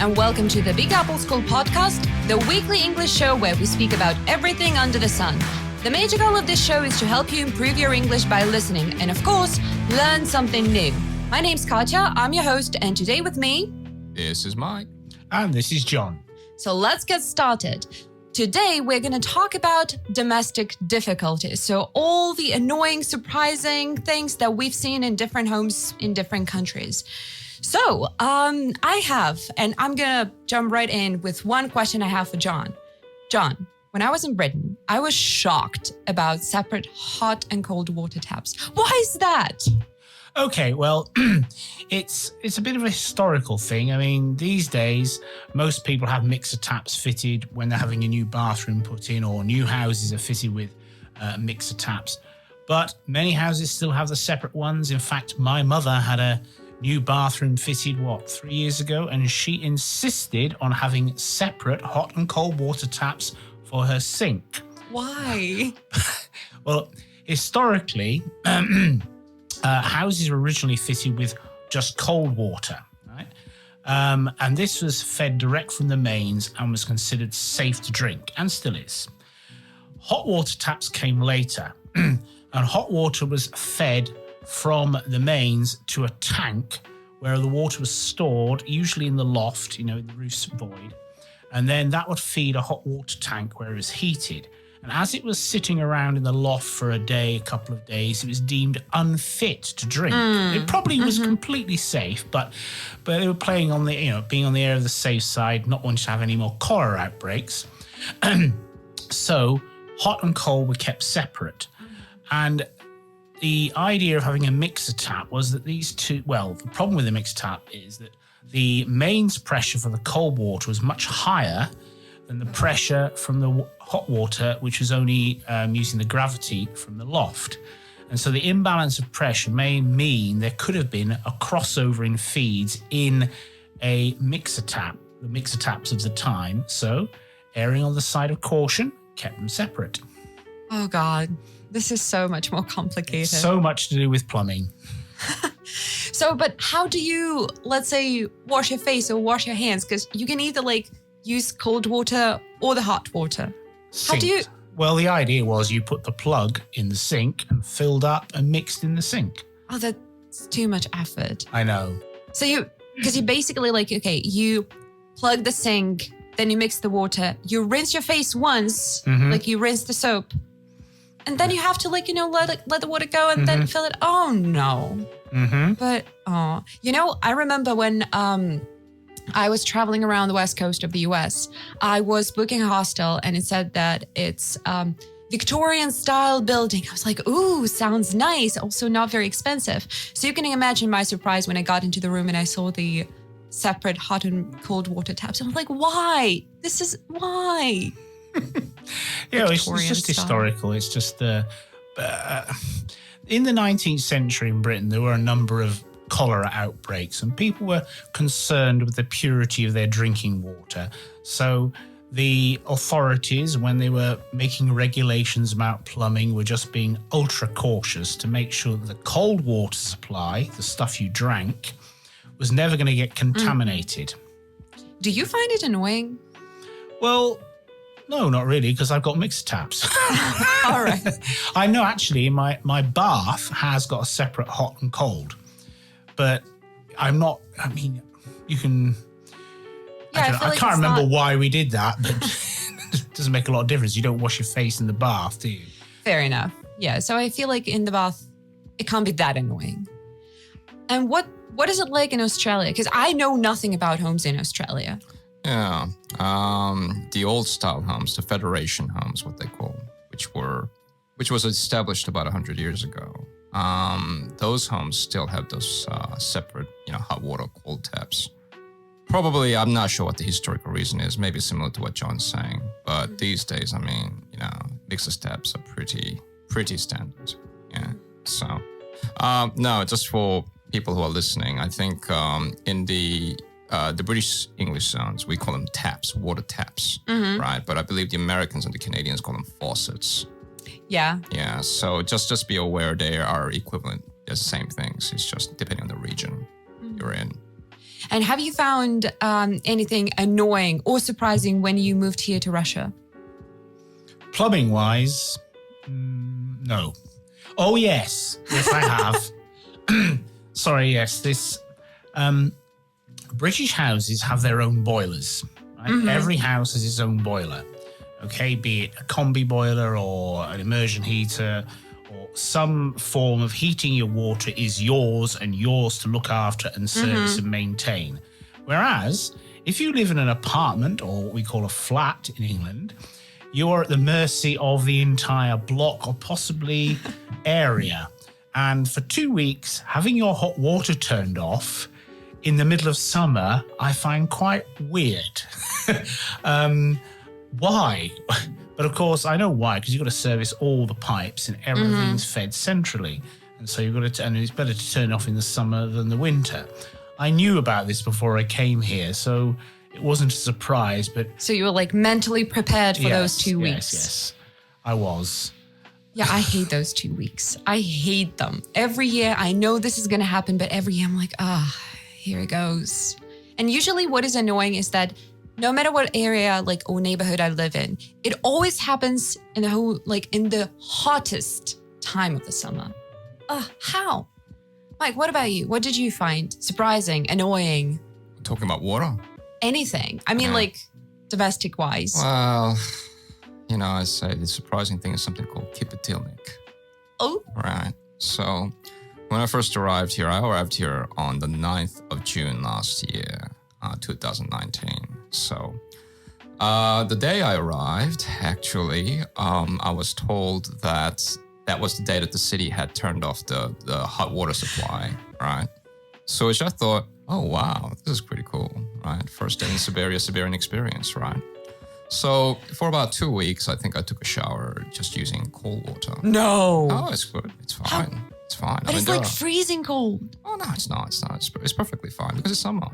and welcome to the Big Apple School podcast, the weekly English show where we speak about everything under the sun. The major goal of this show is to help you improve your English by listening and, of course, learn something new. My name's Katya, I'm your host, and today with me... This is Mike. And this is John. So let's get started. Today, we're going to talk about domestic difficulties. So all the annoying, surprising things that we've seen in different homes in different countries. So I have, and I'm going to jump right in with one question I have for John. John, when I was in Britain, I was shocked about separate hot and cold water taps. Why is that? Okay, well, it's a bit of a historical thing. I mean, these days, most people have mixer taps fitted when they're having a new bathroom put in, or new houses are fitted with mixer taps. But many houses still have the separate ones. In fact, my mother had a new bathroom fitted, 3 years ago? And she insisted on having separate hot and cold water taps for her sink. Why? Well, historically... houses were originally fitted with just cold water, right? And this was fed direct from the mains and was considered safe to drink, and still is. Hot water taps came later, and hot water was fed from the mains to a tank where the water was stored, usually in the loft, in the roof's void. And then that would feed a hot water tank where it was heated. And as it was sitting around in the loft for a day, a couple of days, it was deemed unfit to drink. It probably was completely safe, but they were playing on the, being on the air of the safe side, not wanting to have any more cholera outbreaks. So hot and cold were kept separate. And the idea of having a mixer tap was that these two, the problem with the mixer tap is that the mains pressure for the cold water was much higher than the pressure from the hot water, which was only using the gravity from the loft. And so the imbalance of pressure may mean there could have been a crossover in feeds in a mixer tap, the mixer taps of the time. So erring on the side of caution, kept them separate. Oh, God. This is so much more complicated. So much to do with plumbing. So, but how do you, let's say, wash your face or wash your hands? Because you can either use cold water or the hot water. Sink. How do you... Well, the idea was you put the plug in the sink and filled up and mixed in the sink. Oh, that's too much effort. I know. So because you basically you plug the sink, then you mix the water, you rinse your face once, you rinse the soap, and then you have to let the water go and then fill it. Oh, no. But, I remember when... I was traveling around the west coast of the US. I was booking a hostel and it said that it's Victorian style building. I was like, ooh, sounds nice. Also not very expensive. So you can imagine my surprise when I got into the room and I saw the separate hot and cold water taps. I was like, why? Why? It's just historical. It's just in the 19th century in Britain, there were a number of cholera outbreaks and people were concerned with the purity of their drinking water. So the authorities, when they were making regulations about plumbing, were just being ultra cautious to make sure that the cold water supply, the stuff you drank, was never going to get contaminated. Do you find it annoying? Well, no, not really, because I've got mixer taps. All right. I know, actually, my bath has got a separate hot and cold. But you can... I can't remember why we did that, but it doesn't make a lot of difference. You don't wash your face in the bath, do you? Fair enough. Yeah, so I feel like in the bath, it can't be that annoying. And what is it like in Australia? Because I know nothing about homes in Australia. Yeah, the old style homes, the Federation homes, what they call, which was established about 100 years ago. Those homes still have those separate, hot water, cold taps. Probably, I'm not sure what the historical reason is. Maybe similar to what John's saying. But these days, mixer taps are pretty standard. Yeah. So, no, just for people who are listening, I think in the British English zones, we call them taps, water taps, right? But I believe the Americans and the Canadians call them faucets. Yeah. Yeah. So just be aware they are equivalent. They're the same things. It's just depending on the region you're in. And have you found anything annoying or surprising when you moved here to Russia? Plumbing wise, no. Oh, yes. Yes, I have. Sorry, yes. This British houses have their own boilers. Right? Mm-hmm. Every house has its own boiler. Okay, be it a combi boiler or an immersion heater or some form of heating your water is yours and yours to look after and service and maintain. Whereas, if you live in an apartment or what we call a flat in England, you are at the mercy of the entire block or possibly area. And for 2 weeks, having your hot water turned off in the middle of summer, I find quite weird. Why? But of course, I know why, because you've got to service all the pipes and everything's fed centrally. And so you've got to, and it's better to turn off in the summer than the winter. I knew about this before I came here, so it wasn't a surprise, but... So you were like mentally prepared for those 2 weeks. Yes, I was. Yeah, I hate those 2 weeks. I hate them. Every year, I know this is going to happen, but every year I'm like, here it goes. And usually what is annoying is that no matter what area or neighborhood I live in, it always happens in the hottest time of the summer. How? Mike, what about you? What did you find surprising, annoying? Talking about water? Anything. I mean, domestic wise. Well, I say the surprising thing is something called kipyatilnik. Oh. Right. So when I first arrived here, I arrived here on the 9th of June last year, 2019. So the day I arrived, actually, I was told that was the day that the city had turned off the hot water supply, right? So which I thought, oh, wow, this is pretty cool, right? First day in Siberia, Siberian experience, right? So for about 2 weeks, I think I took a shower just using cold water. No. Oh, it's good. It's fine. It's fine. But it's like freezing cold. Oh, no, it's not. It's perfectly fine because it's summer.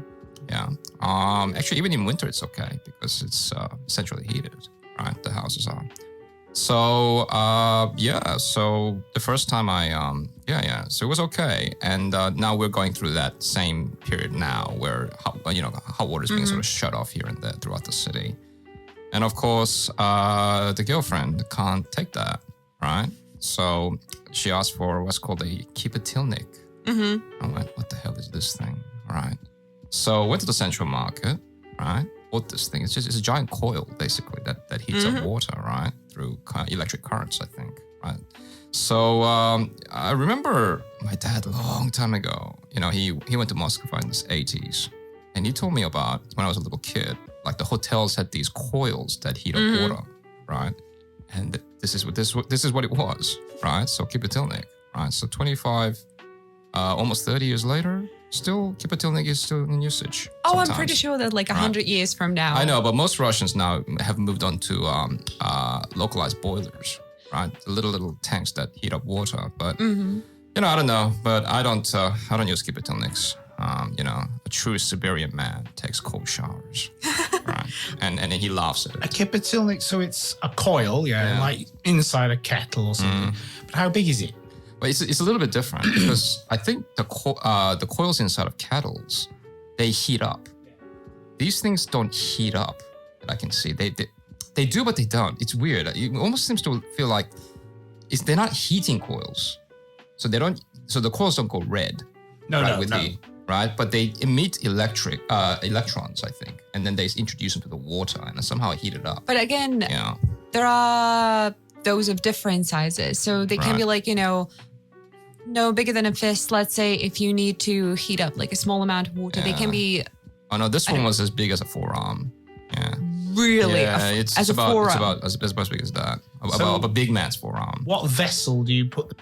Yeah. Actually, even in winter, it's okay because it's centrally heated, right? The houses are. So, so the first time so it was okay. And now we're going through that same period now where, hot water is being sort of shut off here and there throughout the city. And of course, the girlfriend can't take that, right? So she asked for what's called a kipyatilnik. I went, what the hell is this thing, right? So went to the central market, right? Bought this thing. It's a giant coil, basically, that heats up water, right? Through electric currents, I think, right? So I remember my dad a long time ago, he went to Moscow in the 80s. And he told me about, when I was a little kid, like the hotels had these coils that heat up water, right? And this is what it was, right? So kipyatilnik, right? So 25, almost 30 years later, still kipyatilnik is still in usage. Oh, sometimes. I'm pretty sure that 100 years from now. I know, but most Russians now have moved on to localized boilers, right? The little tanks that heat up water. But I don't know. But I don't use kipyatilniks. A true Siberian man takes cold showers, right? And he laughs at it. A kipyatilnik, so it's a coil, like inside a kettle or something. But how big is it? Well, it's a little bit different because I think the coils inside of kettles, they heat up. These things don't heat up that I can see. They do, but they don't. It's weird. It almost seems to feel like they're not heating coils. So they don't. So the coils don't go red. No. Right, but they emit electrons, I think, and then they introduce them to the water and somehow heat it up. But again, there are those of different sizes, so they can be no bigger than a fist. Let's say if you need to heat up a small amount of water, they can be. Oh no, this one was as big as a forearm. Yeah. Really? Yeah, it's about as big as that. About a big man's forearm. What vessel do you put?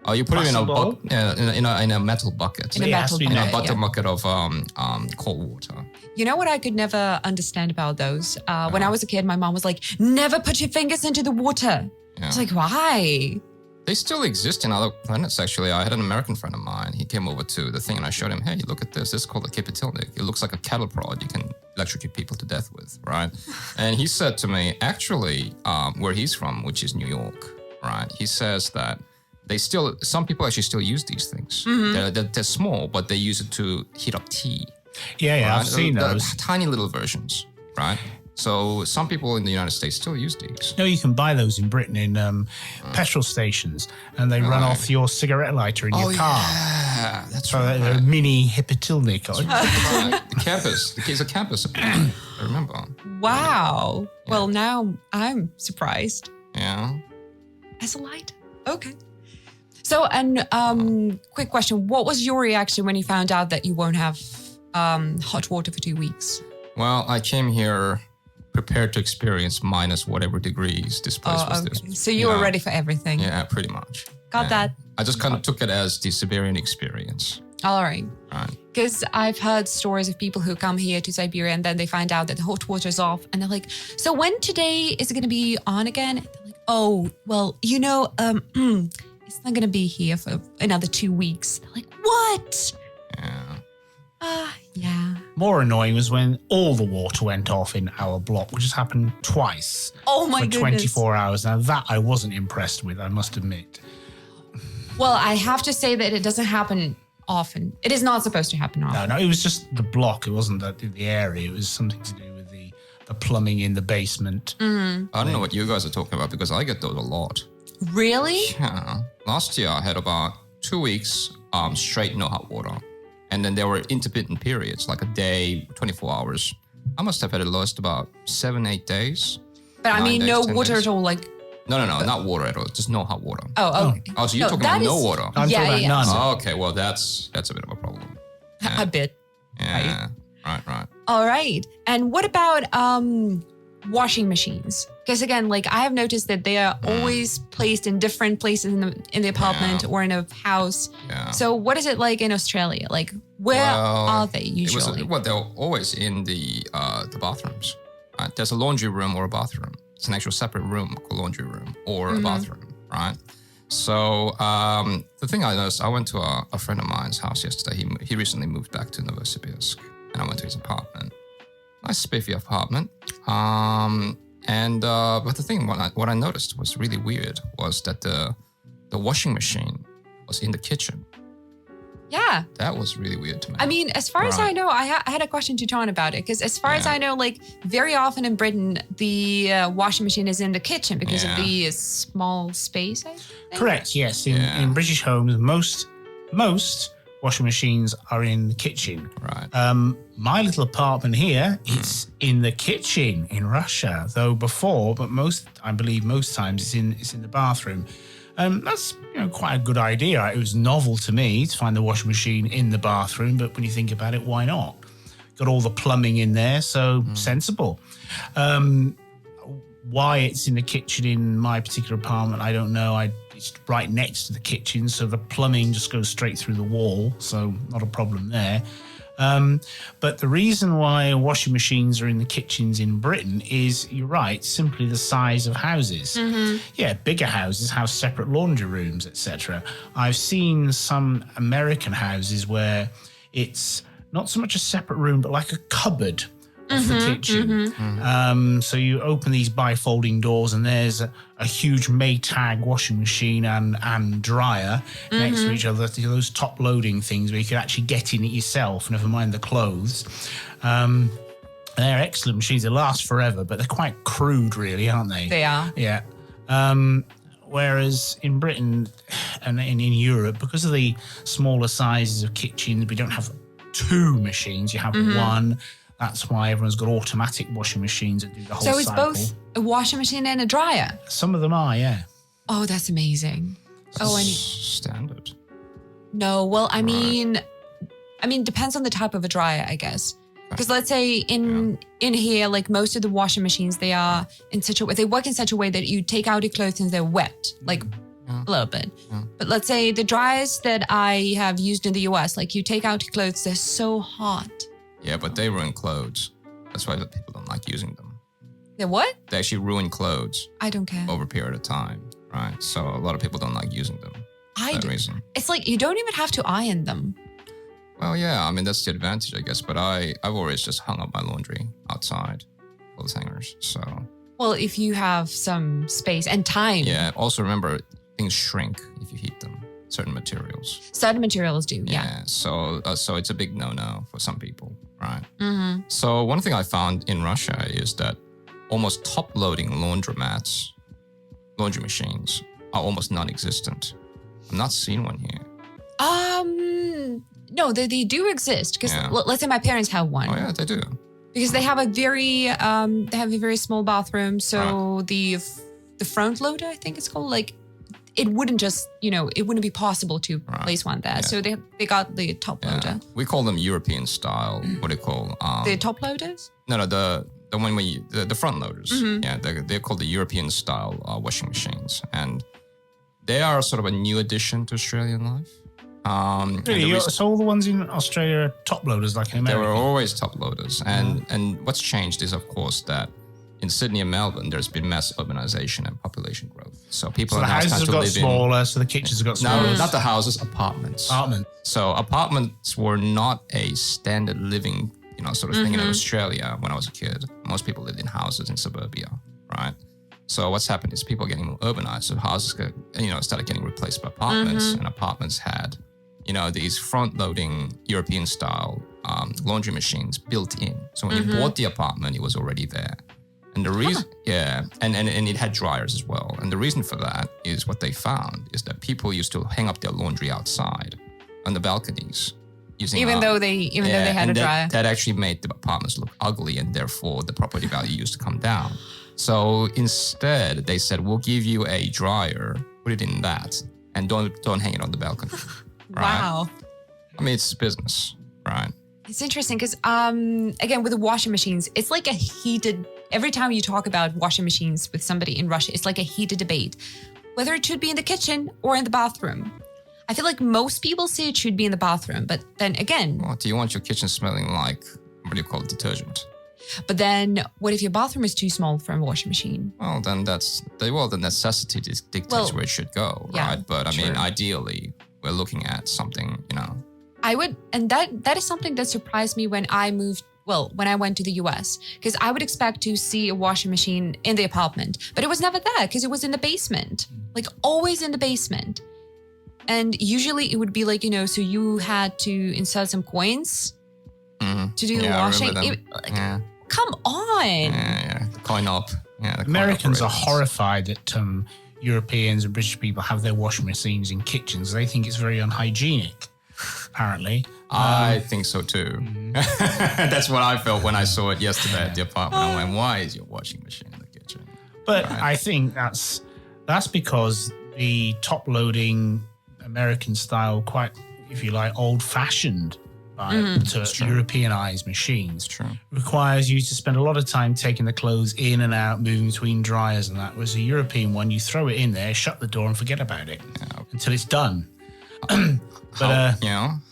Oh, you put it in a metal bucket. In a metal bucket. In a bucket of cold water. You know what I could never understand about those? When I was a kid, my mom was like, never put your fingers into the water. Yeah. It's like, why? They still exist in other planets, actually. I had an American friend of mine. He came over to the thing and I showed him, hey, look at this. This is called a kipyatilnik. It looks like a cattle prod you can electrocute people to death with, right? And he said to me, actually, where he's from, which is New York, right? He says that some people actually still use these things. They're small, but they use it to heat up tea. Yeah, right? I've seen those. Tiny little versions, right? So some people in the United States still use these. No, you can buy those in Britain in petrol stations, and they run off your cigarette lighter in your car. Yeah, that's So right. they're a mini kipyatilnik. Right. The campus. The case of campus. I remember. Wow. Well, now I'm surprised. Yeah. As a light? Okay. So, and quick question. What was your reaction when you found out that you won't have hot water for 2 weeks? Well, I came here prepared to experience minus whatever degrees this place was. Okay. So you were ready for everything. Yeah, pretty much. Got that. I just kind of took it as the Siberian experience. All right. Right. Because I've heard stories of people who come here to Siberia and then they find out that the hot water is off and they're like, so when today is it going to be on again? And they're like, oh, well, it's not going to be here for another 2 weeks. They're like, what? Yeah. Yeah. More annoying was when all the water went off in our block, which has happened twice. Oh my for goodness. 24 hours. Now that I wasn't impressed with, I must admit. Well, I have to say that it doesn't happen often. It is not supposed to happen often. No, it was just the block. It wasn't the area. It was something to do with the plumbing in the basement. Mm-hmm. I don't know what you guys are talking about because I get those a lot. Really? Yeah. Last year I had about 2 weeks straight no hot water. And then there were intermittent periods, like a day, 24 hours. I must have had at least about 7-8 days. But I 9 mean, days, no 10 water days. at all, like... No, not water at all. Just no hot water. Oh, okay. Oh, so you're talking about no water? I'm talking about none. Oh, okay, well, that's a bit of a problem. A bit. Yeah, right. All right. And what about washing machines? Because again, like I have noticed that they are always placed in different places in the apartment or in a house. Yeah. So what is it like in Australia? Like where are they usually? They're always in the bathrooms. Right? There's a laundry room or a bathroom. It's an actual separate room called laundry room or a bathroom, right? So the thing I noticed, I went to a friend of mine's house yesterday. He recently moved back to Novosibirsk, and I went to his apartment. Nice spiffy apartment. But the thing, what I noticed was really weird was that the washing machine was in the kitchen. Yeah. That was really weird to me. I mean, as far as I know, I had a question to John about it. Because as far as I know, like very often in Britain, the washing machine is in the kitchen because of the small space, I think. Correct, yes. In British homes, most washing machines are in the kitchen. Right. My little apartment here, it's in the kitchen in Russia. Though before, but I believe most times it's in the bathroom. That's quite a good idea. It was novel to me to find the washing machine in the bathroom, but when you think about it, why not? Got all the plumbing in there, so sensible. Why it's in the kitchen in my particular apartment, I don't know. It's right next to the kitchen, so the plumbing just goes straight through the wall, so not a problem there. But the reason why washing machines are in the kitchens in Britain is, you're right, simply the size of houses. Mm-hmm. Yeah, bigger houses have separate laundry rooms, etc. I've seen some American houses where it's not so much a separate room, but like a cupboard of the kitchen. So you open these bifolding doors and there's a huge Maytag washing machine and dryer next to each other. Those top loading things where you can actually get in it yourself, never mind the clothes. They're excellent machines. They last forever, but they're quite crude really, aren't they? They are. Yeah. Whereas in Britain and in Europe, because of the smaller sizes of kitchens, we don't have two machines. You have one. That's why everyone's got automatic washing machines that do the whole cycle. So it's both a washing machine and a dryer? Some of them are, yeah. Oh, that's amazing. Standard. No, well, I mean, depends on the type of a dryer, I guess. Because let's say in here, like most of the washing machines, they are in such a way, they work in such a way that you take out your clothes and they're wet, like a little bit. Yeah. But let's say the dryers that I have used in the US, like you take out your clothes, they're so hot. Yeah, but they ruin clothes. That's why people don't like using them. They're what? They actually ruin clothes. I don't care. Over a period of time, right? So a lot of people don't like using them for that reason. It's like you don't even have to iron them. Well, yeah, I mean, that's the advantage, I guess. But I've always just hung up my laundry outside clothes hangers, so. Well, if you have some space and time. Yeah, also remember, things shrink if you heat them. certain materials. Certain materials do, yeah. So it's a big no-no for some people, right? Mm-hmm. So one thing I found in Russia is that almost top-loading laundry machines are almost non-existent. I'm not seeing one here. No, they do exist because let's say my parents have one. Oh yeah, they do. Because they have a very small bathroom, so the front loader, I think it's called, like it wouldn't just, it wouldn't be possible to place one there. Yeah. So they got the top loader. We call them European style. What do you call the top loaders? No, the one the front loaders. Mm-hmm. Yeah, they're called the European style washing machines, and they are sort of a new addition to Australian life. Really? So all the ones in Australia are top loaders, like in America? They were always top loaders. And what's changed is, of course, that in Sydney and Melbourne, there's been mass urbanization and population growth. So people the houses have got smaller, so the kitchens have got smaller. No, not the houses, apartments. So apartments were not a standard living, sort of thing in Australia when I was a kid. Most people lived in houses in suburbia, right? So what's happened is people are getting more urbanized. So houses started getting replaced by apartments, and apartments had these front-loading European-style laundry machines built in. So when you bought the apartment, it was already there. And the reason, and it had dryers as well. And the reason for that is what they found is that people used to hang up their laundry outside on the balconies. Even though they had a dryer. That actually made the apartments look ugly, and therefore the property value used to come down. So instead, they said, we'll give you a dryer, put it in that, and don't hang it on the balcony. Right? Wow. I mean, it's business, right? It's interesting because, again, with the washing machines, it's like every time you talk about washing machines with somebody in Russia, it's like a heated debate, whether it should be in the kitchen or in the bathroom. I feel like most people say it should be in the bathroom, but then again... Well, do you want your kitchen smelling like, what do you call it, detergent? But then what if your bathroom is too small for a washing machine? Well, then the necessity dictates where it should go, right? But I mean, ideally, we're looking at something, I would, and that is something that surprised me when I went to the US, because I would expect to see a washing machine in the apartment, but it was never there because it was in the basement, like always in the basement. And usually it would be like, so you had to insert some coins to do the washing. Come on. Yeah, the coin op. Yeah, Americans are horrified that Europeans and British people have their washing machines in kitchens. They think it's very unhygienic, apparently. I think so too. That's what I felt when I saw it yesterday at the apartment. I went, why is your washing machine in the kitchen? But I think that's because the top-loading American style, quite, if you like, old-fashioned to Europeanized machines requires you to spend a lot of time taking the clothes in and out, moving between dryers and that. Whereas a European one, you throw it in there, shut the door and forget about it until it's done.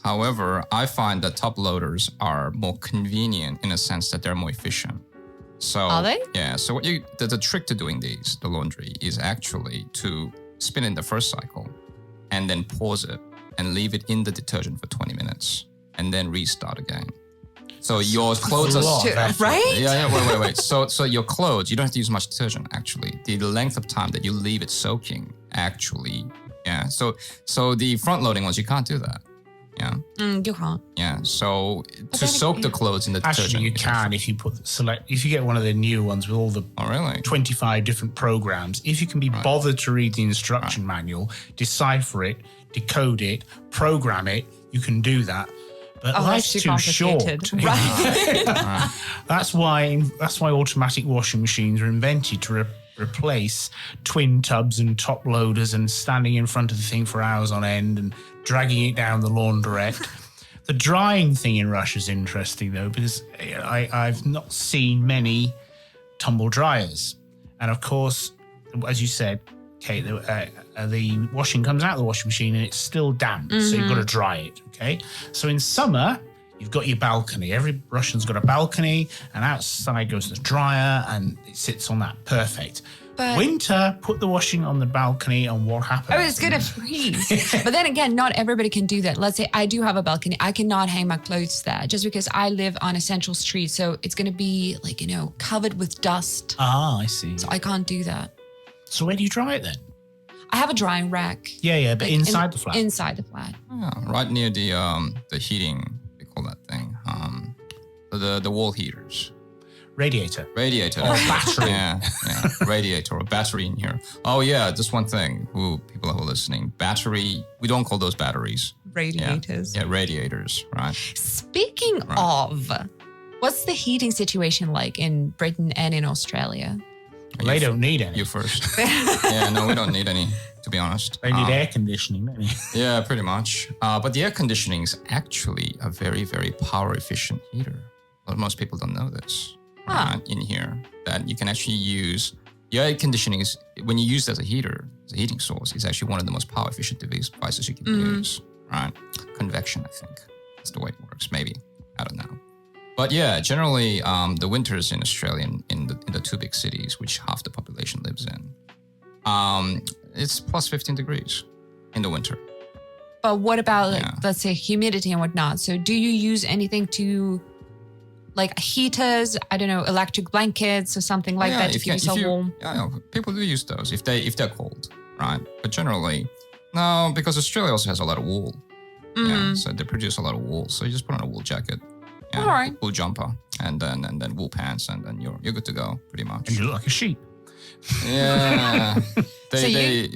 However, I find that top loaders are more convenient in a sense that they're more efficient. So are they? Yeah. So the trick to doing the laundry is actually to spin in the first cycle and then pause it and leave it in the detergent for 20 minutes. And then restart again. So your clothes are... Right? Yeah, wait. So your clothes, you don't have to use much detergent, actually. The length of time that you leave it soaking, actually, So the front-loading ones, you can't do that. Yeah. You can't. Yeah, so to soak the clothes in the detergent... Actually, you can if you if you get one of the new ones with all the 25 different programs. If you can be bothered to read the instruction manual, decipher it, decode it, program it, you can do that. But life's too short. Right. That's why automatic washing machines were invented to replace twin tubs and top loaders and standing in front of the thing for hours on end and dragging it down the laundrette. The drying thing in Russia is interesting though, because I've not seen many tumble dryers. And of course, as you said, okay, the washing comes out of the washing machine and it's still damp, so you've got to dry it, okay? So in summer, you've got your balcony. Every Russian's got a balcony, and outside goes the dryer, and it sits on that. Perfect. But winter, put the washing on the balcony, and what happens? Oh, it's going to freeze. But then again, not everybody can do that. Let's say I do have a balcony. I cannot hang my clothes there just because I live on a central street, so it's going to be like, covered with dust. Ah, I see. So I can't do that. So where do you dry it then? I have a drying rack. Yeah, but like, inside the flat. Inside the flat. Yeah, right near the heating, we call that thing. The wall heaters. Radiator. Or battery. yeah, radiator or battery in here. Oh yeah, just one thing. People who are listening, battery. We don't call those batteries. Radiators. Yeah, radiators. Right. Speaking of, what's the heating situation like in Britain and in Australia? They don't need any. You first. Yeah, no, we don't need any, to be honest. They need air conditioning, don't they? Yeah, pretty much. But the air conditioning is actually a very, very power efficient heater. Well, most people don't know this. In here, that you can actually use your air conditioning is when you use it as a heater, as a heating source, it's actually one of the most power efficient devices you can use. Right? Convection, I think that's the way it works. Maybe I don't know, but yeah, generally the winters in Australia in the two big cities, which half the population lives in, it's plus 15 degrees in the winter. But what about let's say humidity and whatnot? So do you use anything to like heaters, I don't know, electric blankets or something like that to keep yourself warm? Yeah, people do use those if they're cold, right? But generally, no, because Australia also has a lot of wool. Yeah, so they produce a lot of wool. So you just put on a wool jacket, all right, wool jumper, and then wool pants, and then you're good to go, pretty much. And you look like a sheep. Yeah,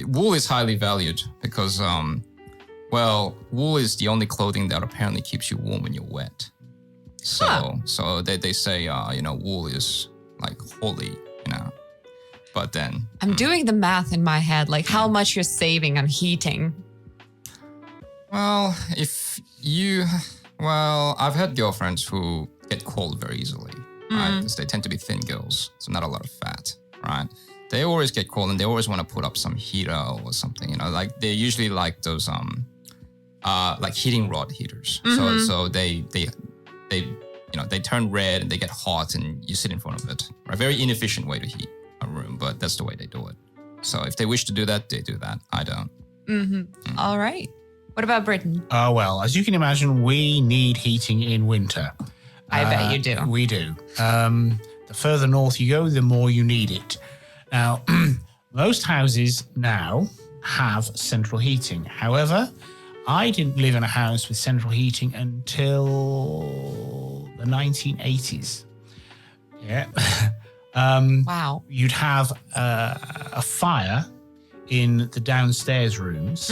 wool is highly valued because, wool is the only clothing that apparently keeps you warm when you're wet. So they say, wool is like holy, but then. I'm doing the math in my head, like how much you're saving on heating. Well, I've had girlfriends who get cold very easily, right? Because they tend to be thin girls, so not a lot of fat, right? They always get cold and they always want to put up some heater or something, like they usually like those, like heating rod heaters. So they turn red and they get hot and you sit in front of it. A very inefficient way to heat a room, but that's the way they do it. So if they wish to do that, they do that. I don't. All right. What about Britain? Well, as you can imagine, we need heating in winter. I bet you do. We do. The further north you go, the more you need it. Now, most houses now have central heating. However, I didn't live in a house with central heating until the 1980s. Yeah. Wow. You'd have a fire in the downstairs rooms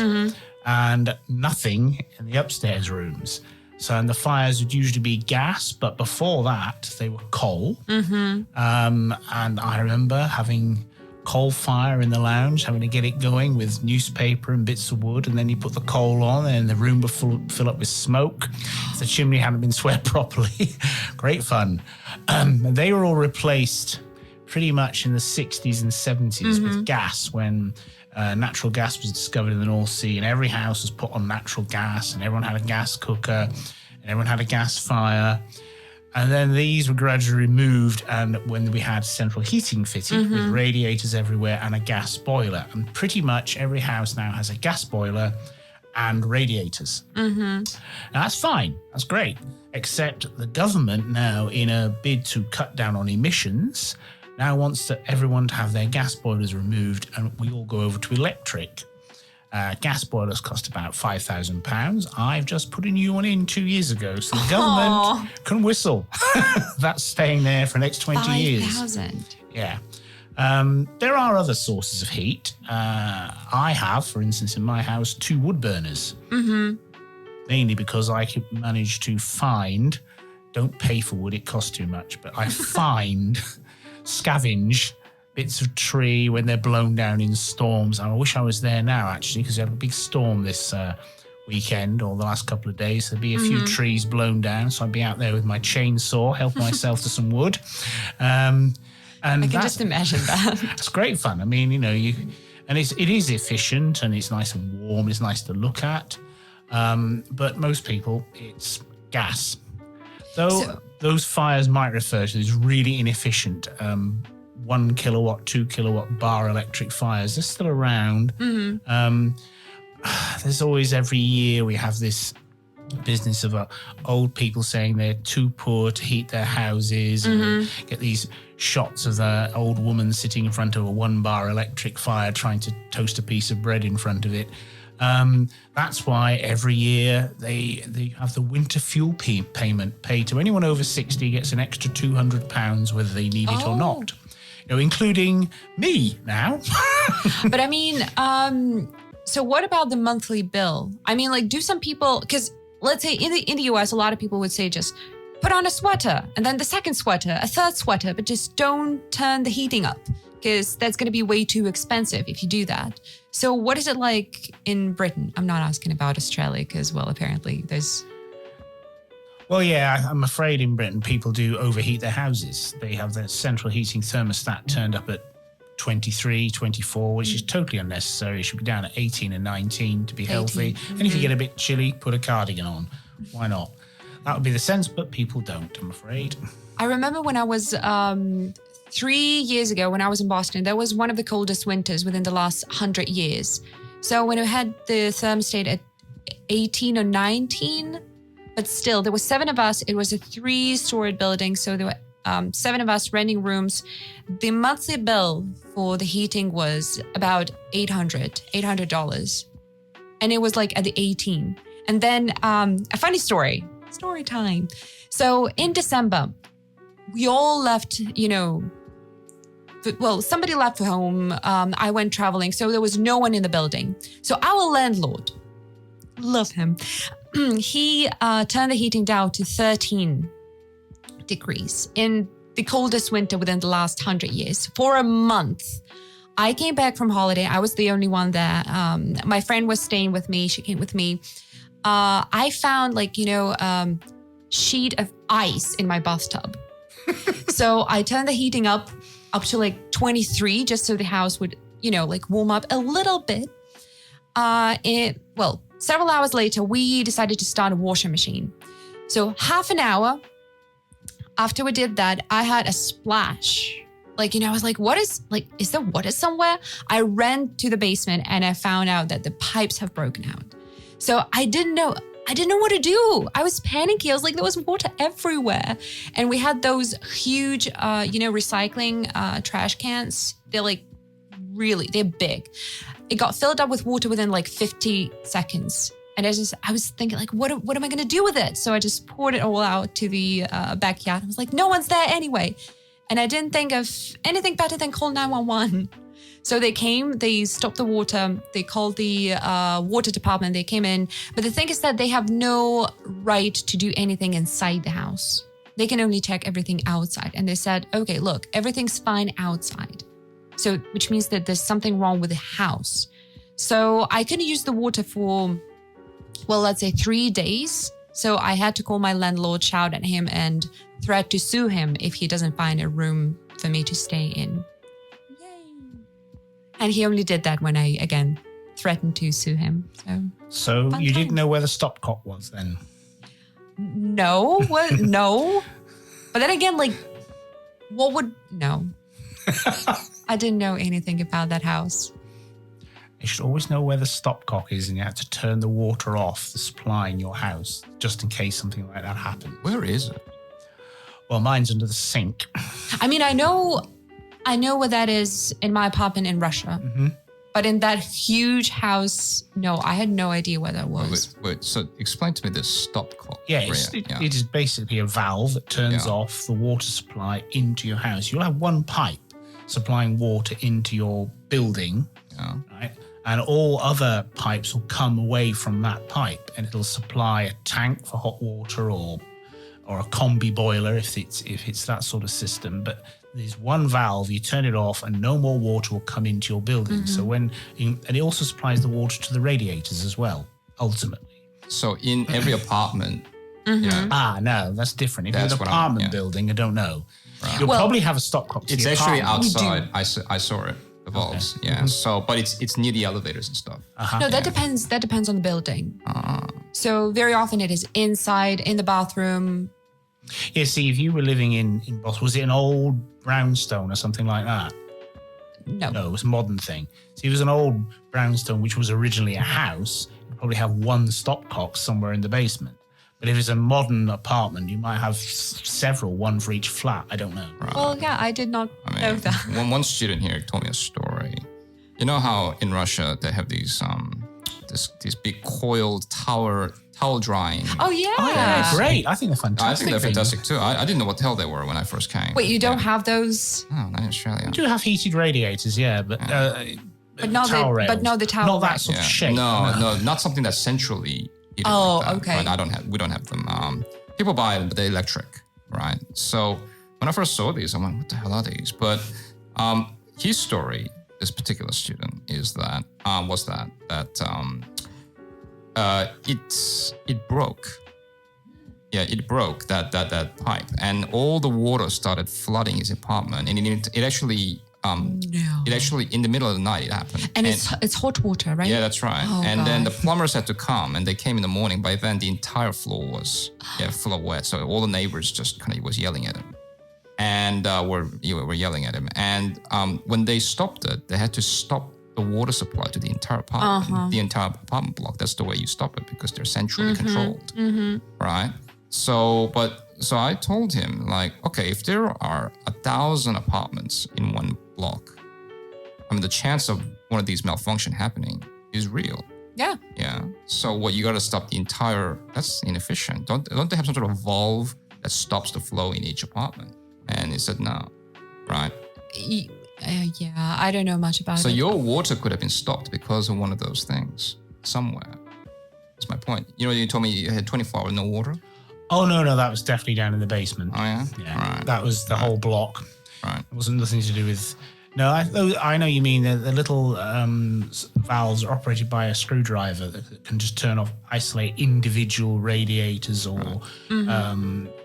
and nothing in the upstairs rooms. So, and the fires would usually be gas, but before that, they were coal. And I remember having coal fire in the lounge, having to get it going with newspaper and bits of wood, and then you put the coal on and the room would fill up with smoke if the chimney hadn't been swept properly. Great fun. They were all replaced pretty much in the 60s and 70s with gas when natural gas was discovered in the North Sea, and every house was put on natural gas and everyone had a gas cooker and everyone had a gas fire. And then these were gradually removed, and when we had central heating fitted with radiators everywhere and a gas boiler. And pretty much every house now has a gas boiler and radiators. Now, that's fine. That's great. Except the government now, in a bid to cut down on emissions, now wants everyone to have their gas boilers removed and we all go over to electric. Gas boilers cost about £5,000. I've just put a new one in 2 years ago, so the government can whistle. That's staying there for the next 20 years. 5,000. Yeah. There are other sources of heat. I have, for instance, in my house, 2 wood burners. Mainly because I could manage to find, don't pay for wood, it costs too much, but I scavenge bits of tree when they're blown down in storms. And I wish I was there now, actually, because we had a big storm this weekend or the last couple of days. There'd be a few trees blown down, so I'd be out there with my chainsaw, help myself to some wood. And I can just imagine that. It's great fun. I mean, it is efficient and it's nice and warm. It's nice to look at. But most people, it's gas. Though those fires might refer to these really inefficient 1 kilowatt, 2 kilowatt bar electric fires. They're still around. There's always, every year we have this business of old people saying they're too poor to heat their houses and get these shots of the old woman sitting in front of a 1-bar electric fire trying to toast a piece of bread in front of it. That's why every year they have the winter fuel payment paid to anyone over 60 gets an extra £200 whether they need it or not. Including me now. But I mean, so what about the monthly bill? I mean, like, do some people, because let's say in the US, a lot of people would say just put on a sweater and then the second sweater, a third sweater, but just don't turn the heating up because that's going to be way too expensive if you do that. So what is it like in Britain? I'm not asking about Australia because, well, apparently there's... Well, yeah, I'm afraid in Britain people do overheat their houses. They have their central heating thermostat turned up at 23, 24, which is totally unnecessary. It should be down at 18 and 19 to be healthy. And if you get a bit chilly, put a cardigan on. Why not? That would be the sense, but people don't, I'm afraid. I remember when I was 3 years ago, when I was in Boston, that was one of the coldest winters within the last 100 years. So when we had the thermostat at 18 or 19, but still, there were 7 of us. It was a 3-story building, so there were 7 of us renting rooms. The monthly bill for the heating was about $800. And it was like at the 18. And then a funny story time. So in December, we all left, somebody left for home. I went traveling, so there was no one in the building. So our landlord, love him, he turned the heating down to 13 degrees in the coldest winter within the last 100 years for a month. I came back from holiday. I was the only one there. My friend was staying with me. She came with me. I found sheet of ice in my bathtub. So I turned the heating up to like 23 just so the house would, warm up a little bit. Several hours later, we decided to start a washing machine. So half an hour after we did that, I had a splash. I was like, is there water somewhere? I ran to the basement and I found out that the pipes have broken out. So I didn't know what to do. I was panicking. I was like, there was water everywhere. And we had those huge, recycling trash cans. They're big. It got filled up with water within 50 seconds. And I was thinking what am I going to do with it? So I just poured it all out to the backyard. I was like, no one's there anyway. And I didn't think of anything better than call 911. So they came, they stopped the water, they called the water department, they came in. But the thing is that they have no right to do anything inside the house. They can only check everything outside. And they said, okay, look, everything's fine outside. So, which means that there's something wrong with the house. So I couldn't use the water for, let's say 3 days. So I had to call my landlord, shout at him and threat to sue him if he doesn't find a room for me to stay in. And he only did that when I, again, threatened to sue him. So you didn't know where the stopcock was then? No. No. But then again, no. I didn't know anything about that house. You should always know where the stopcock is and you have to turn the water off, the supply in your house, just in case something like that happens. Where is it? Well, mine's under the sink. I mean, I know where that is in my apartment in Russia. Mm-hmm. But in that huge house, no, I had no idea where that was. Wait, so explain to me this stopcock. Yeah, it is basically a valve that turns off the water supply into your house. You'll have one pipe supplying water into your building, right? And all other pipes will come away from that pipe and it'll supply a tank for hot water or a combi boiler if it's that sort of system. But there's one valve, you turn it off and no more water will come into your building. Mm-hmm. So and it also supplies the water to the radiators as well, ultimately. So in every apartment. Mm-hmm. No, that's different. If you're in an apartment building, I don't know. Right. You'll probably have a stopcock. It's actually outside. I saw it. The valves. Okay. Yeah. Mm-hmm. So, but it's near the elevators and stuff. Uh-huh. No, that depends. That depends on the building. So very often it is inside, in the bathroom. Yeah, see, if you were living in Boston, was it an old brownstone or something like that? No. No, it was a modern thing. So if it was an old brownstone, which was originally a house, you'd probably have one stopcock somewhere in the basement. But if it's a modern apartment, you might have several, one for each flat. I don't know. Right. Well, yeah, I did not know that. One student here told me a story. You know how in Russia they have these big coiled towel drying. Oh, yeah. Oh, yeah, great. I think they're fantastic. I think they're fantastic too. I didn't know what the hell they were when I first came. Wait, you don't have those? No, not in Australia. We do have heated radiators, yeah, but not towel rails. but not the towel Not that rails. sort of shape. No, not something that's centrally heated like that. okay. But we don't have them. People buy them, but they're electric, right? So when I first saw these, I'm like, what the hell are these? But his story, this particular student, is that it broke. Yeah, it broke that pipe, and all the water started flooding his apartment, and it actually in the middle of the night it happened. And it's hot water, right? Yeah, that's right. Oh, and then the gosh. plumbers had to come, and they came in the morning. By then, the entire floor was full of wet, so all the neighbors just kind of was yelling at him, and were yelling at him. And when they stopped it, they had to stop the water supply to the entire apartment, the entire apartment block. That's the way you stop it because they're centrally controlled, right? So I told him, like, okay, if there are 1,000 apartments in one block, I mean, the chance of one of these malfunction happening is real. Yeah. Yeah. So what, you got to stop the entire, that's inefficient. Don't they have some sort of valve that stops the flow in each apartment? And he said, no, right? Yeah, I don't know much about it. So your water could have been stopped because of one of those things somewhere. That's my point. You told me you had 24 hours no water? Oh, no, that was definitely down in the basement. Oh, yeah? Yeah, Right. that was the whole block. Right. It wasn't nothing to do with... No, I know you mean the little valves are operated by a screwdriver that can just turn off, isolate individual radiators or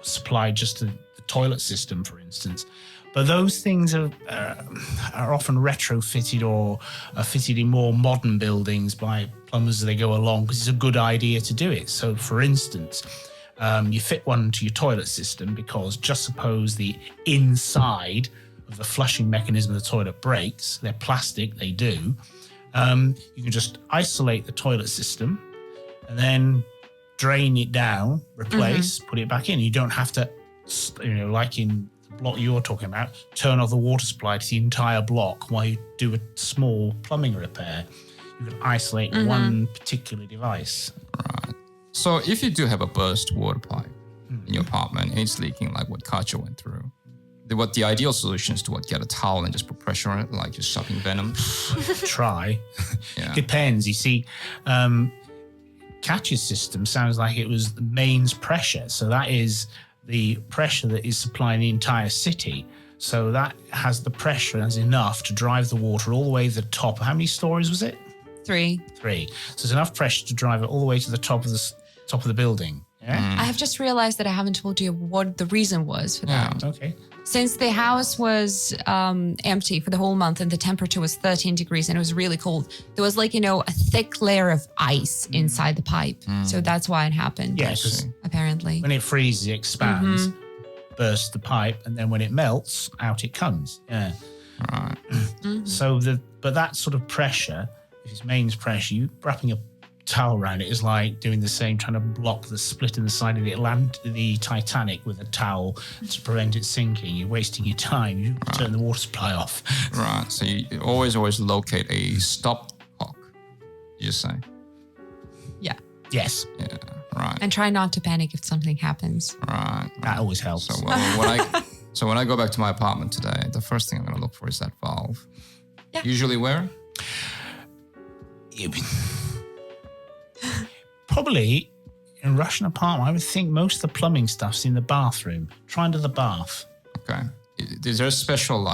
supply just to the toilet system, for instance. But those things are often retrofitted or are fitted in more modern buildings by plumbers as they go along because it's a good idea to do it. So, for instance, you fit one to your toilet system because just suppose the inside of the flushing mechanism of the toilet breaks. They're plastic, they do. You can just isolate the toilet system and then drain it down, replace, put it back in. You don't have to, like in the block you're talking about, turn off the water supply to the entire block while you do a small plumbing repair. You can isolate one particular device. Right. So if you do have a burst water pipe in your apartment and it's leaking like what Katja went through, the ideal solution is to get a towel and just put pressure on it, like just sucking venom. Try. Yeah. Depends. You see, Katja's system sounds like it was the mains pressure. So that is the pressure that is supplying the entire city. So that has the pressure as enough to drive the water all the way to the top. How many stories was it? 3. 3. So there's enough pressure to drive it all the way to the top of the building. Yeah. I have just realized that I haven't told you what the reason was for that. Yeah. Okay. Since the house was empty for the whole month and the temperature was 13 degrees and it was really cold, there was a thick layer of ice inside the pipe. So that's why it happened. Yeah, because apparently. when it freezes, it expands, bursts the pipe, and then when it melts, out it comes. Yeah. Right. So but that sort of pressure, if it's mains pressure, you wrapping a towel around it is like doing the same, trying to block the split in the side of the Titanic with a towel to prevent it sinking. You're wasting your time. You turn the water supply off. Right. So you always locate a stop cock, you say? Yeah. Yes. Yeah. Right. And try not to panic if something happens. Right. That always helps. So when I go back to my apartment today, the first thing I'm going to look for is that valve. Yeah. Usually where? Probably in a Russian apartment, I would think most of the plumbing stuff's in the bathroom. Try under the bath. Okay. Is there a special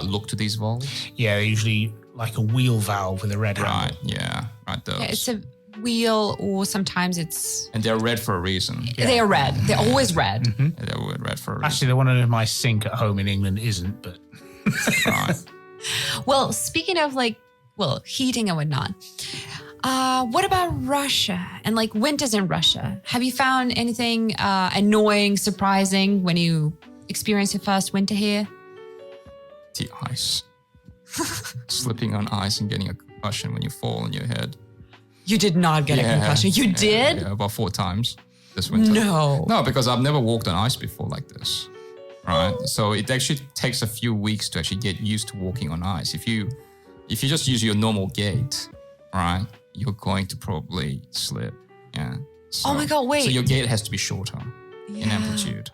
look to these valves? Yeah, they're usually like a wheel valve with a red handle. Right. Yeah. Right. Those. Yeah, it's a wheel or sometimes it's... And they're red for a reason. Yeah. They are red. They're always red. Yeah, they're red for a reason. Actually, the one under my sink at home in England isn't, but... Right. Well, speaking of heating and whatnot, what about Russia and winters in Russia? Have you found anything annoying, surprising when you experienced your first winter here? The ice. Slipping on ice and getting a concussion when you fall on your head. You did not get a concussion. You did? Yeah, about 4 times. this winter. No, because I've never walked on ice before like this, right? So it actually takes a few weeks to actually get used to walking on ice. If you just use your normal gait, right, you're going to probably slip. Yeah. So, oh my God, wait. So your gait has to be shorter in amplitude.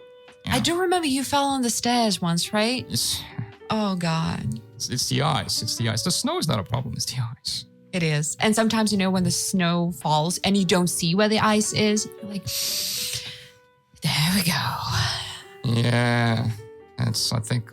Yeah. I do remember you fell on the stairs once, right? Oh God. It's the ice. It's the ice. The snow is not a problem. It's the ice. It is. And sometimes, when the snow falls and you don't see where the ice is, you're like, there we go. Yeah. I think,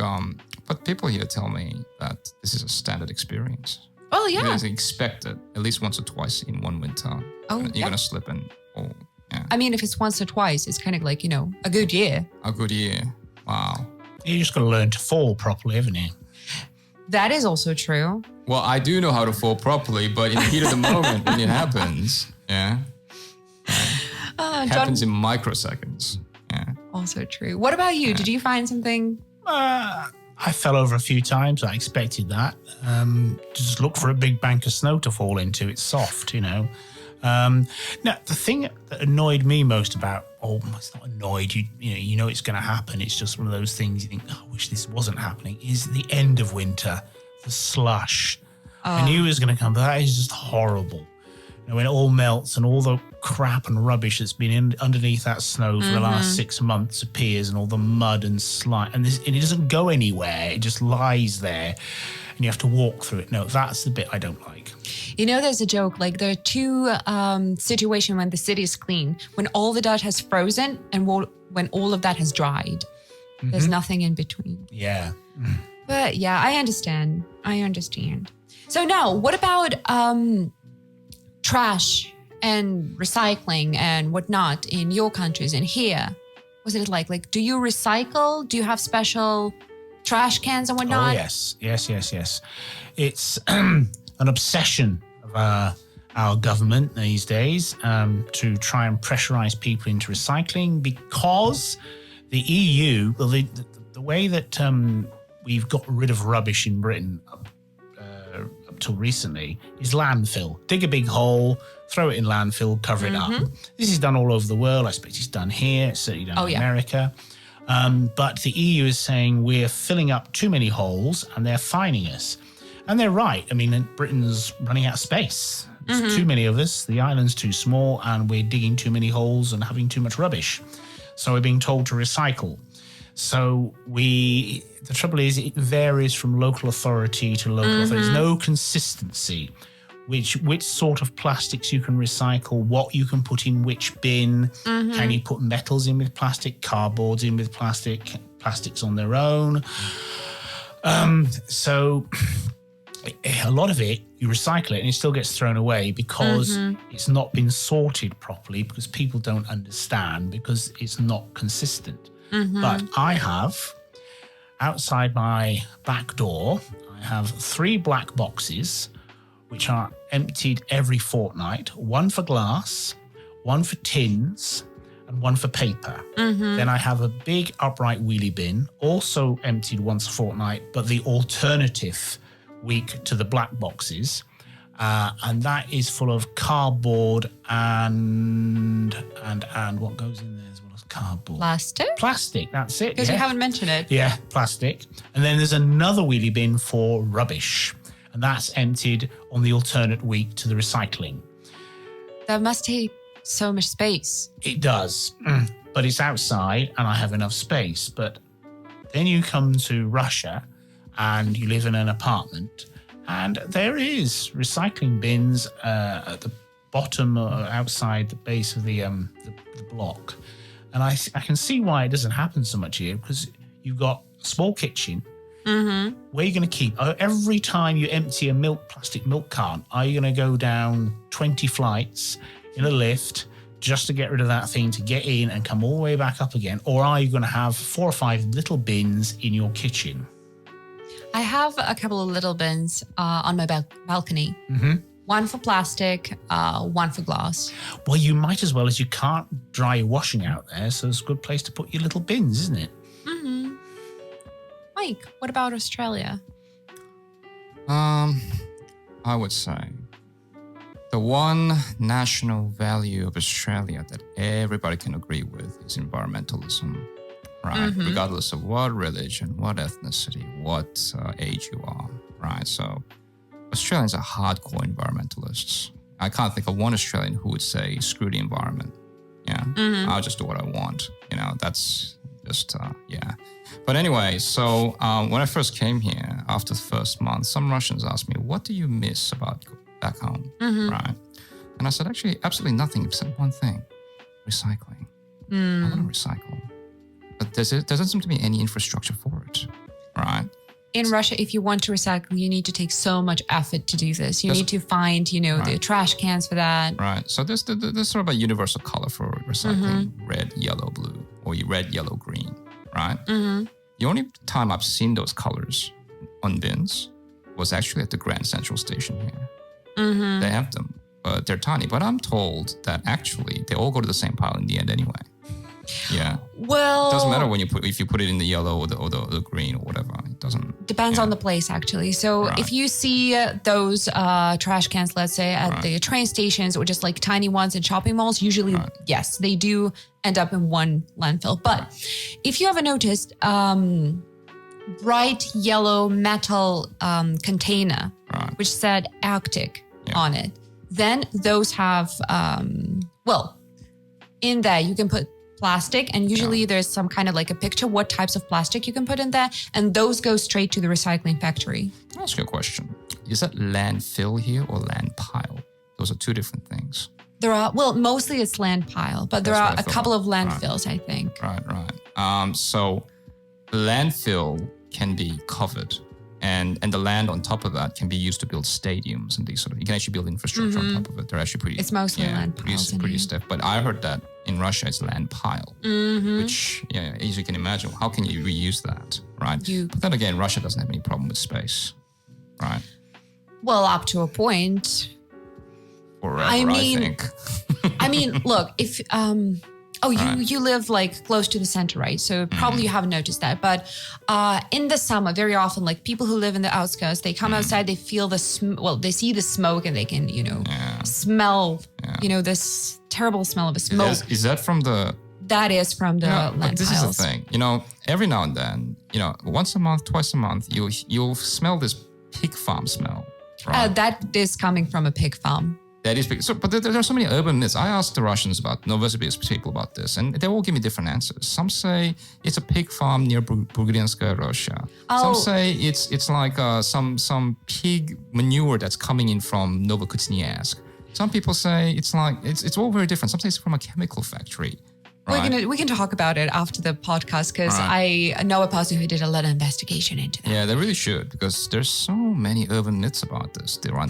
but people here tell me that this is a standard experience. Oh, yeah. It's expected at least once or twice in one winter. Oh, you're going to slip and fall. Yeah. I mean, if it's once or twice, it's kind of like, a good year. A good year. Wow. You just got to learn to fall properly, haven't you? That is also true. Well, I do know how to fall properly, but in the heat of the moment when it happens, it happens in microseconds. Yeah. Also true. What about you? Did you find something? I fell over a few times. I expected that. Just look for a big bank of snow to fall into. It's soft, Now, the thing that annoyed me most about, it's not annoyed, you know it's going to happen. It's just one of those things you think, I wish this wasn't happening, is the end of winter, the slush. I knew it was going to come, but that is just horrible. When it all melts and all the crap and rubbish that's been underneath that snow for the last 6 months appears, and all the mud and slime, and it doesn't go anywhere. It just lies there, and you have to walk through it. No, that's the bit I don't like. There's a joke, like there are two situations when the city is clean, when all the dirt has frozen and when all of that has dried. Mm-hmm. There's nothing in between. Yeah. But yeah, I understand. So now, what about trash and recycling and whatnot in your countries and here? Was it like do you recycle? Do you have special trash cans and whatnot? Oh, yes. It's an obsession of our government these days to try and pressurize people into recycling, because the EU, the way that we've got rid of rubbish in Britain up till recently is landfill. Dig a big hole, throw it in landfill, cover it up. This is done all over the world. I expect it's done here. It's certainly done in America. But the EU is saying we're filling up too many holes and they're fining us. And they're right. I mean, Britain's running out of space. There's too many of us. The island's too small and we're digging too many holes and having too much rubbish. So we're being told to recycle. So the trouble is it varies from local authority to local authority. There's no consistency. Which sort of plastics you can recycle, what you can put in which bin. Can you put metals in with plastic, cardboards in with plastic, plastics on their own? So a lot of it, you recycle it and it still gets thrown away because it's not been sorted properly, because people don't understand, because it's not consistent. But I have, outside my back door, I have 3 black boxes which are emptied every fortnight, 1 for glass, 1 for tins, and 1 for paper. Then I have a big upright wheelie bin, also emptied once a fortnight, but the alternative week to the black boxes. And that is full of cardboard and what goes in there as well as cardboard? Plastic, that's it. Because you haven't mentioned it. Yeah, plastic. And then there's another wheelie bin for rubbish. And that's emptied on the alternate week to the recycling. That must take so much space. It does. But it's outside and I have enough space. But then you come to Russia and you live in an apartment and there is recycling bins at the bottom outside the base of the block. And I can see why it doesn't happen so much here, because you've got a small kitchen. Where are you going to keep? Every time you empty a plastic milk carton, are you going to go down 20 flights in a lift just to get rid of that thing, to get in and come all the way back up again? Or are you going to have 4 or 5 little bins in your kitchen? I have a couple of little bins on my balcony. 1 for plastic, 1 for glass. Well, you might as well, as you can't dry your washing out there, so it's a good place to put your little bins, isn't it? Mike, what about Australia? I would say The one national value of Australia that everybody can agree with is environmentalism, right? Regardless of what religion, what ethnicity, what age you are, right? So Australians are hardcore environmentalists. I can't think of one Australian who would say, screw the environment. Yeah, I'll just do what I want. That's just, yeah. But anyway, so when I first came here, after the first month, some Russians asked me, what do you miss about back home, right? And I said, actually, absolutely nothing except one thing, recycling. I want to recycle. But there doesn't seem to be any infrastructure for it, right? In Russia, if you want to recycle, you need to take so much effort to do this. You need to find, the trash cans for that. Right. So there's sort of a universal color for recycling, red, yellow, blue, or red, yellow, green, right? The only time I've seen those colors on bins was actually at the Grand Central Station here. They have them, but they're tiny. But I'm told that actually they all go to the same pile in the end anyway. Yeah. Well, it doesn't matter if you put it in the yellow or the green or whatever. It doesn't. Depends on the place, actually. So if you see those trash cans, let's say at the train stations or just like tiny ones in shopping malls, usually yes, they do end up in one landfill. But if you ever noticed, bright yellow metal container which said Arctic on it, then those have in there you can put plastic, and usually there's some kind of like a picture what types of plastic you can put in there, and those go straight to the recycling factory. I'll ask you a question. Is that landfill here or land pile? Those are two different things. There are, mostly it's land pile, but there are a couple of landfills, I think. Right. So landfill can be covered, and the land on top of that can be used to build stadiums and these sort of. You can actually build infrastructure on top of it. They're actually pretty. It's mostly land piles. Pretty stiff. But I heard that in Russia it's land pile, which as you can imagine, how can you reuse that, right? But then again, Russia doesn't have any problem with space, right? Well, up to a point. Forever, I think. I mean, look, if you live like close to the center, right? So probably you haven't noticed that. But in the summer, very often, like people who live in the outskirts, they come outside, they feel they see the smoke, and they can, smell, this terrible smell of a smoke. Is that from the? That is from the land piles. This is the thing, every now and then, once a month, twice a month, you'll smell this pig farm smell. Right? That is coming from a pig farm. That is big. So, but there are so many urban myths. I asked the Russians about Novosibirsk people about this, and they all give me different answers. Some say it's a pig farm near Burgenskaya, Russia. Some say it's like some pig manure that's coming in from Novokutynsk. Some people say it's all very different. Some say it's from a chemical factory. Right. We can talk about it after the podcast, because I know a person who did a lot of investigation into that. Yeah, they really should, because there's so many urban myths about this. There are.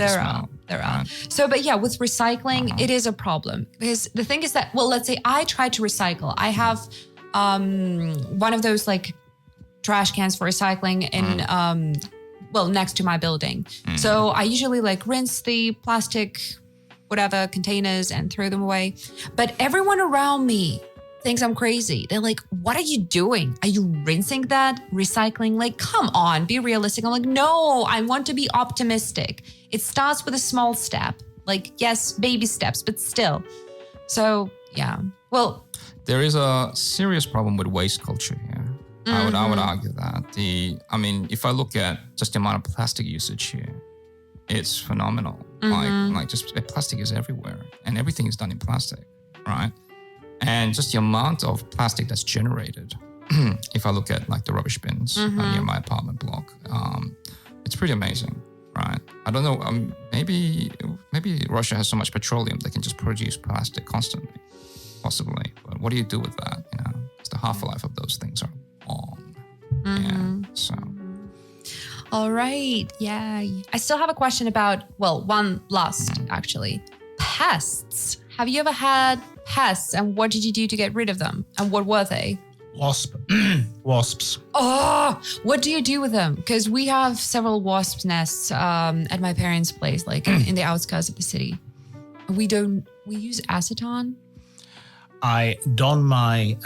So, but yeah, with recycling, it is a problem, because the thing is that, let's say I try to recycle. I have one of those like trash cans for recycling in next to my building. So I usually like rinse the plastic whatever containers and throw them away. But everyone around me thinks I'm crazy. They're like, what are you doing? Are you rinsing that? Recycling? Like, come on, be realistic. I'm like, no, I want to be optimistic. It starts with a small step. Like, yes, baby steps, but still. So, yeah. Well, there is a serious problem with waste culture here. I would argue that. If I look at just the amount of plastic usage here, it's phenomenal. Like just plastic is everywhere, and everything is done in plastic, right? And just the amount of plastic that's generated, if I look at like the rubbish bins near my apartment block, it's pretty amazing, right? I don't know, maybe Russia has so much petroleum they can just produce plastic constantly, possibly. But what do you do with that? It's the half-life of those things are long. Yeah, so. All right, yeah. I still have a question about, one last actually. Pests. Have you ever had pests, and what did you do to get rid of them? And what were they? Wasps. Oh, what do you do with them? Because we have several wasp nests at my parents' place, like in the outskirts of the city. We use acetone. I don my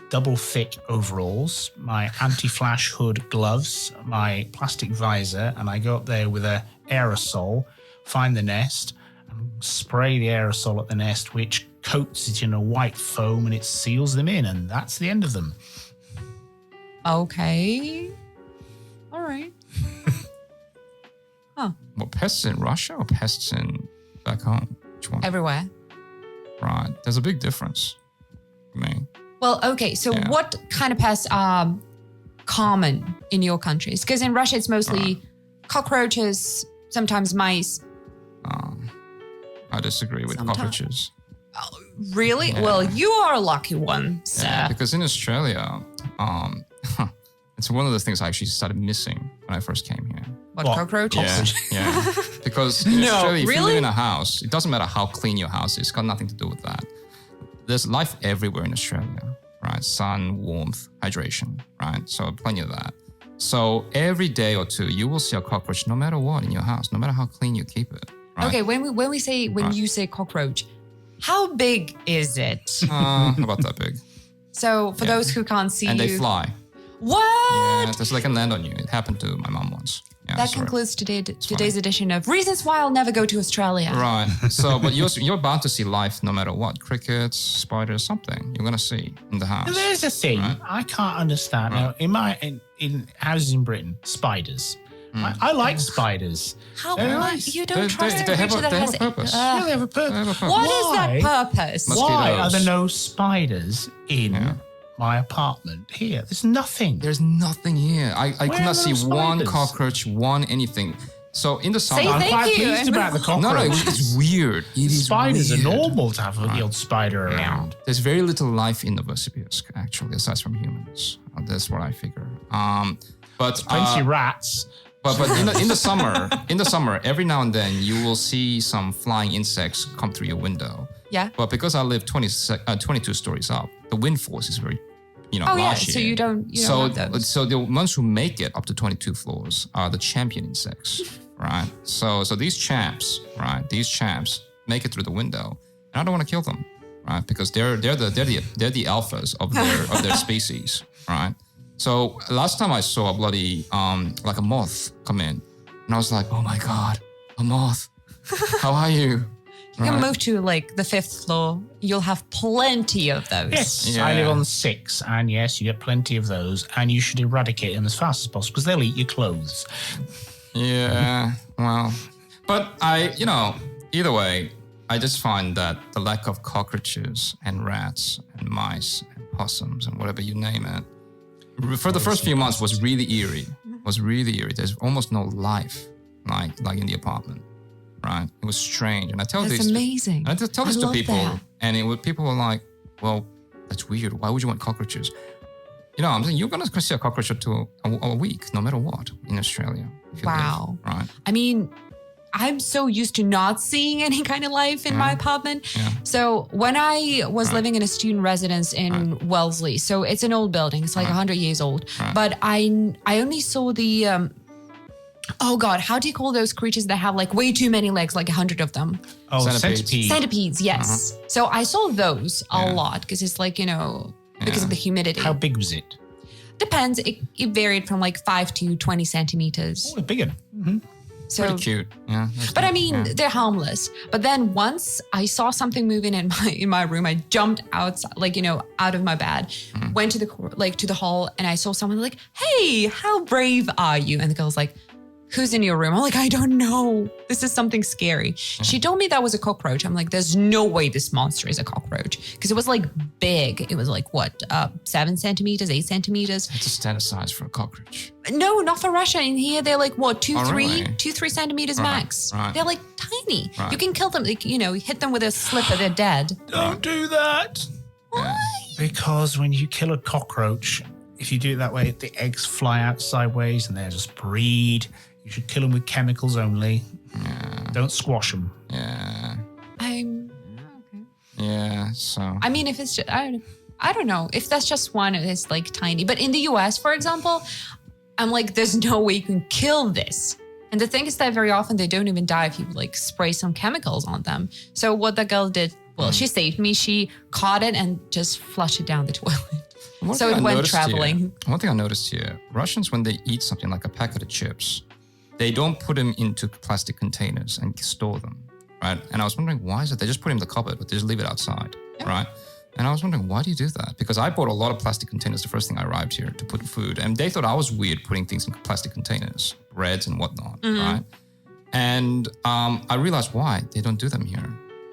double thick overalls, my anti-flash hood gloves, my plastic visor, and I go up there with a aerosol, find the nest, and spray the aerosol at the nest, which coats it in a white foam and it seals them in, and that's the end of them. Okay. All right. Well, pests in Russia or pests in back home? Which one? Everywhere. Right. There's a big difference for me. Well, okay. So what kind of pests are common in your countries? Because in Russia, it's mostly cockroaches, sometimes mice. I disagree with cockroaches. Really? Yeah. Well, you are a lucky one, sir. Yeah, because in Australia, it's one of the things I actually started missing when I first came here. What, cockroaches? Yeah. Because in No, Australia, if you really? live in a house, it doesn't matter how clean your house is. It's got nothing to do with that. There's life everywhere in Australia, right? Sun, warmth, hydration, right? So plenty of that. So every day or two, you will see a cockroach no matter what in your house, no matter how clean you keep it. Right? Okay, when you say cockroach, how big is it? About that big. So for those who can't see And you, they fly. What? Yeah, they can land on you. It happened to my mom once. Yeah, That sorry. concludes today's edition of Reasons Why I'll Never Go to Australia. Right. So, but you're bound to see life no matter what. Crickets, spiders, something you're gonna see in the house. And there's a thing I can't understand. Now, in houses in Britain, spiders. I like spiders. How They're much nice. you don't trust they a have creature that has a purpose. Yeah, they have a purpose. They have a purpose. What is Why? that purpose? Why are Mosquitoes. there no spiders in my apartment here? There's nothing. There's nothing here. I could Where not are see those one spiders? cockroach, one anything. So in the summer, Say I'm thank quite you. pleased about the no, cockroach. it's weird. It is Spiders weird. are normal to have the old spider around. There's very little life in Novosibirsk, actually, aside from humans. That's what I figure. But Plenty of rats. But in the summer, every now and then you will see some flying insects come through your window. Yeah. But because I live 22 stories up, the wind force is very, Oh yeah, large so here. you don't have those. So the ones who make it up to 22 floors are the champion insects, right? So these champs make it through the window, and I don't want to kill them, right? Because they're the alphas of their species, right? So last time I saw a bloody like a moth come in, and I was like, oh my god, a moth! How are you? You can move to like the 5th floor. You'll have plenty of those. Yes, Yeah. I live on 6, and yes, you get plenty of those, and you should eradicate them as fast as possible because they'll eat your clothes. Yeah, well, but either way, I just find that the lack of cockroaches and rats and mice and possums and whatever you name it, for the first few months was really eerie. There's almost no life like in the apartment, right? It was strange, and I tell That's these amazing. And I tell this to love people, that. and people were like, "Well, that's weird. Why would you want cockroaches?" I'm saying you're gonna see a cockroach or two a week, no matter what, in Australia. If you Wow. live, right? I mean, I'm so used to not seeing any kind of life in my apartment. Yeah. So when I was living in a student residence in Wellesley, so it's an old building, it's like 100 years old, but I only saw the, oh God, how do you call those creatures that have like way too many legs, like 100 of them? Oh, Centipedes. centipede. Centipedes, yes. So I saw those a lot because it's like, because of the humidity. How big was it? Depends. It varied from like 5 to 20 centimeters. Oh, a big one. Mm-hmm. So, Pretty cute. Yeah. but I mean, they're harmless. But then once I saw something moving in my room, I jumped outside, out of my bed, went to the hall, and I saw someone like, "Hey, how brave are you?" And the girl's like, "Who's in your room?" I'm like, "I don't know. This is something scary." She told me that was a cockroach. I'm like, "There's no way this monster is a cockroach," because it was like big. It was like 7 centimeters, 8 centimeters. It's a standard size for a cockroach. No, not for Russia. In here, they're like 2, Oh, 3, really? 2, 3 centimeters max. right. They're like tiny. Right. You can kill them. Like, hit them with a slipper, they're dead. Don't do that. Yeah. Because when you kill a cockroach, if you do it that way, the eggs fly out sideways and they just breed. You should kill them with chemicals only. Yeah. Don't squash them. Yeah. Okay. Yeah. So. I mean, if it's just, I don't know. If that's just one, it's like tiny. But in the US, for example, I'm like, there's no way you can kill this. And the thing is that very often they don't even die if you like spray some chemicals on them. So what the girl did, well, she saved me. She caught it and just flushed it down the toilet. So it went traveling. One thing I noticed here, Russians, when they eat something like a packet of chips, they don't put them into plastic containers and store them, right? And I was wondering, why is it? They just put them in the cupboard, but they just leave it outside, right? And I was wondering, why do you do that? Because I bought a lot of plastic containers the first thing I arrived here to put food. And they thought I was weird putting things in plastic containers, breads and whatnot, right? And I realized why they don't do them here.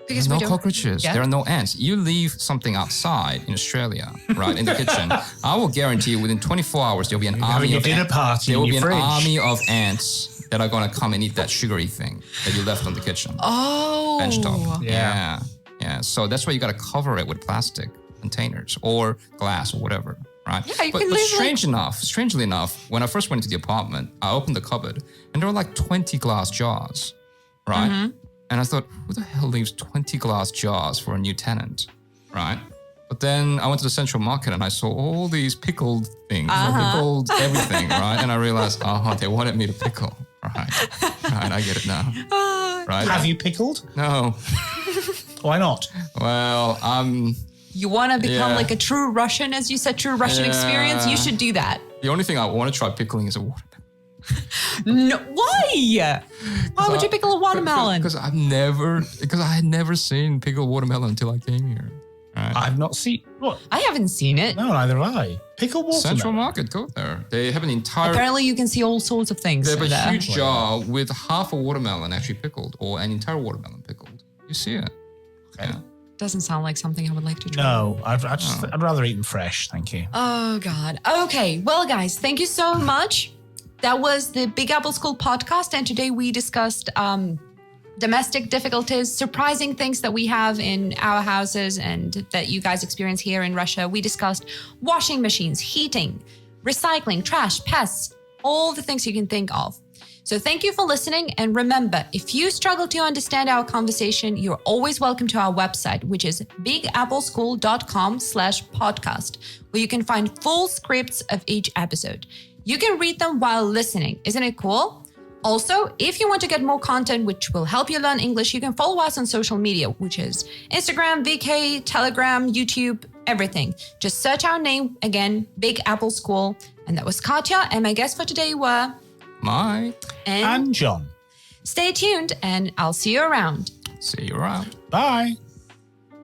Because There's no cockroaches. Yeah. There are no ants. You leave something outside in Australia, right, in the kitchen. I will guarantee you within 24 hours, there'll be an army of dinner party There will in be your an fridge. army of ants that are going to come and eat that sugary thing that you left on the kitchen. Oh. Bench top. Yeah. Yeah. So that's why you got to cover it with plastic containers or glass or whatever, right? Yeah, you but can leave strangely enough, when I first went into the apartment, I opened the cupboard and there were like 20 glass jars, right? And I thought, who the hell leaves 20 glass jars for a new tenant, right? But then I went to the central market and I saw all these pickled things, pickled everything, right? And I realized, they wanted me to pickle, right? Right, I get it now, right? Have you pickled? No. Why not? Well, You want to become Yeah. like a true Russian, as you said, true Russian experience? You should do that. the only thing I want to try pickling is a watermelon. No, why? Why would you pickle a watermelon? Because I had never seen pickled watermelon until I came here. Right? I've not seen... What? I haven't seen it. No, neither have I. Pickled watermelon. Central Market, go there. They have an entire... Apparently, you can see all sorts of things They have a there. huge jar with half a watermelon actually pickled, or an entire watermelon pickled. You see it. Okay. Yeah. Doesn't sound like something I would like to try. No, I'd rather eat them fresh, thank you. Oh, God. Okay. Well, guys, thank you so much. That was the Big Apple School podcast. And today we discussed domestic difficulties, surprising things that we have in our houses and that you guys experience here in Russia. We discussed washing machines, heating, recycling, trash, pests, all the things you can think of. So thank you for listening. And remember, if you struggle to understand our conversation, you're always welcome to our website, which is bigappleschool.com/podcast, where you can find full scripts of each episode. You can read them while listening. Isn't it cool? Also, if you want to get more content which will help you learn English, you can follow us on social media, which is Instagram, VK, Telegram, YouTube, everything. Just search our name again, Big Apple School. And that was Katya, and my guests for today were Mike. And John. Stay tuned, and I'll see you around. See you around. Bye.